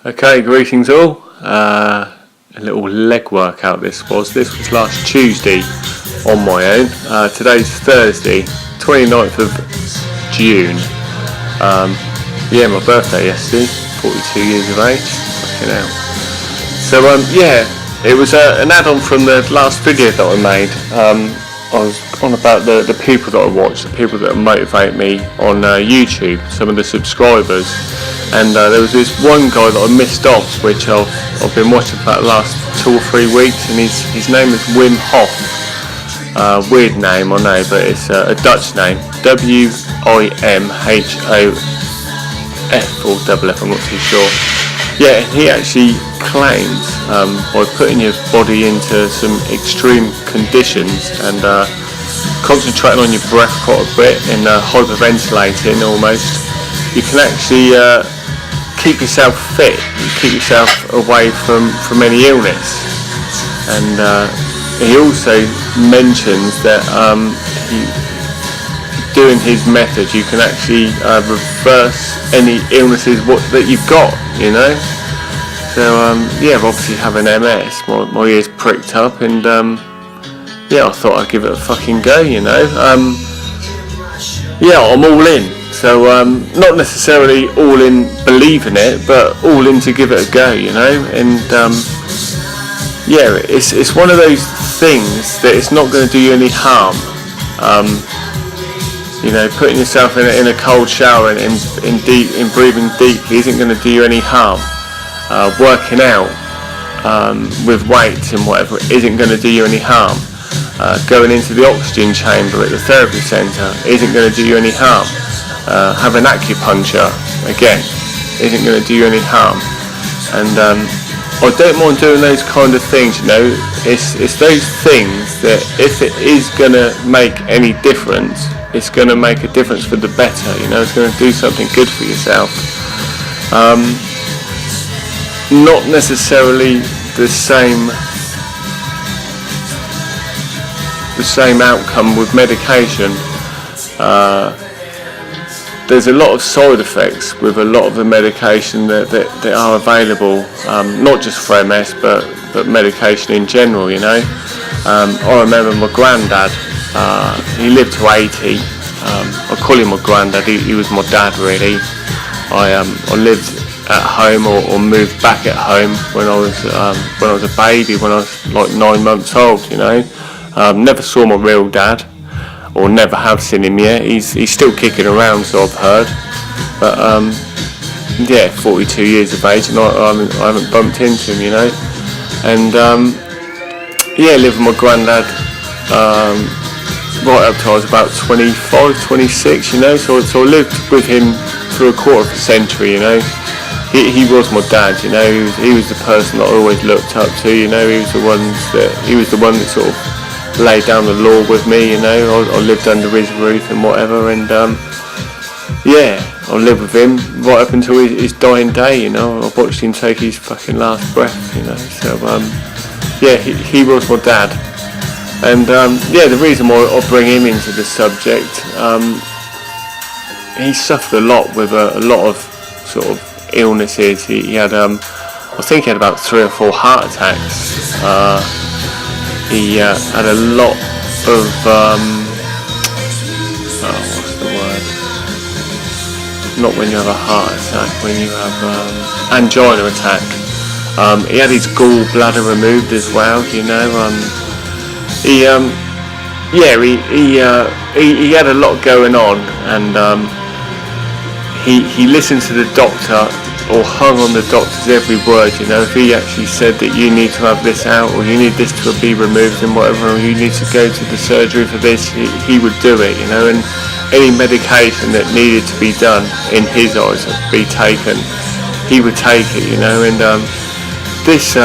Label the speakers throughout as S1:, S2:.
S1: Okay, greetings all. A little leg workout this was last Tuesday on my own. Today's Thursday, 29th of June. My birthday yesterday, 42 years of age. Fucking hell. So it was an add-on from the last video that I made. I was on about the people that I watch, the people that motivate me on YouTube, some of the subscribers. And there was this one guy that I missed off, which I've been watching for the last 2 or 3 weeks, and his name is Wim Hof. Weird name, I know, but it's a Dutch name. W-I-M-H-O-F or double F, I'm not too sure. Yeah, he actually claims by putting your body into some extreme conditions and concentrating on your breath quite a bit and hyperventilating almost, you can actually keep yourself fit, keep yourself away from any illness. And he also mentions that doing his method you can actually reverse any illnesses that you've got, you know. So I've obviously having MS, my ears pricked up, and I thought I'd give it a fucking go, you know. I'm all in. So not necessarily all in believing it, but all in to give it a go, you know. And it's one of those things that it's not going to do you any harm. Putting yourself in a cold shower and breathing deeply isn't going to do you any harm. Working out with weights and whatever isn't going to do you any harm. Going into the oxygen chamber at the therapy centre isn't going to do you any harm. Having acupuncture again isn't going to do you any harm. And I don't mind doing those kind of things, you know. It's those things that if it is going to make any difference, it's going to make a difference for the better, you know. It's going to do something good for yourself. Not necessarily the same outcome with medication. There's a lot of side effects with a lot of the medication that are available, not just for MS, but medication in general, you know. I remember my granddad, he lived to 80. I call him my granddad, he was my dad really. I lived at home or moved back at home when I was a baby, when I was like 9 months old, you know. Never saw my real dad, or never have seen him yet. He's still kicking around, so I've heard. But 42 years of age, and I haven't bumped into him, you know. And lived with my granddad right up till I was about 25, 26, you know. So I lived with him for a quarter of a century, you know. He was my dad, you know. He was the person that I always looked up to, you know. He was the one that sort of laid down the law with me, you know. I lived under his roof and whatever, and I lived with him right up until his dying day, you know. I watched him take his fucking last breath, you know. So he was my dad. And the reason why I bring him into the subject, he suffered a lot with a lot of sort of illnesses. He had I think he had about 3 or 4 heart attacks. He had a lot of what's the word? Not when you have a heart attack, when you have angina attack. He had his gallbladder removed as well, you know. He had a lot going on, and he listened to the doctor, or hung on the doctor's every word, you know. If he actually said that you need to have this out, or you need this to be removed and whatever, or you need to go to the surgery for this, he would do it, you know. And any medication that needed to be done in his eyes, be taken, he would take it, you know. And this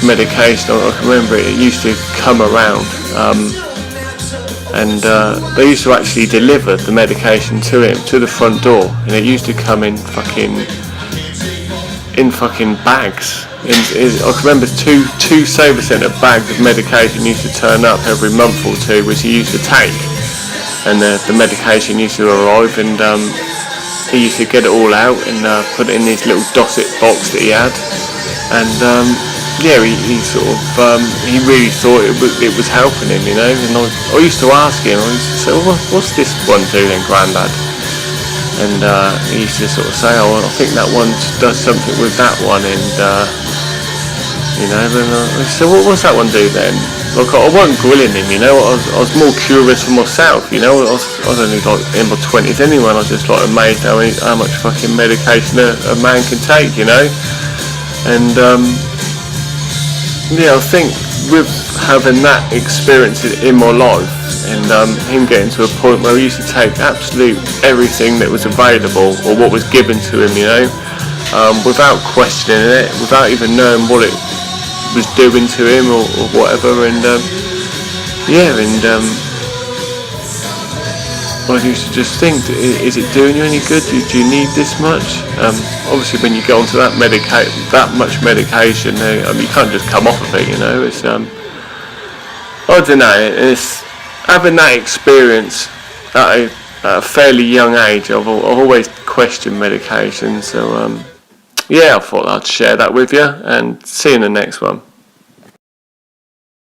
S1: medication, I can remember it used to come around, and they used to actually deliver the medication to him, to the front door, and it used to come in fucking bags. I can remember two Sabre Centre bags of medication used to turn up every month or two, which he used to take, and the medication used to arrive, and he used to get it all out and put it in this little Dosset box that he had, and he sort of he really thought it was helping him, you know. And I used to ask him, I used to say, well, what's this one do then, Grandad? And he used to sort of say, oh, I think that one does something with that one, and you know. And I said, well, what's that one do then? Like, I wasn't grilling him, you know. I was more curious for myself, you know. I was only like in my 20s anyway, and I was just like amazed how much fucking medication a man can take, you know. And I think with having that experience in my life, and him getting to a point where he used to take absolute everything that was available or what was given to him, you know, without questioning it, without even knowing what it was doing to him or whatever. And I used to just think, is it doing you any good? Do you need this much? Obviously, when you go onto that much medication, you can't just come off of it, you know. It's I don't know. It's having that experience at a fairly young age. I've always questioned medication, so I thought I'd share that with you, and see you in the next one.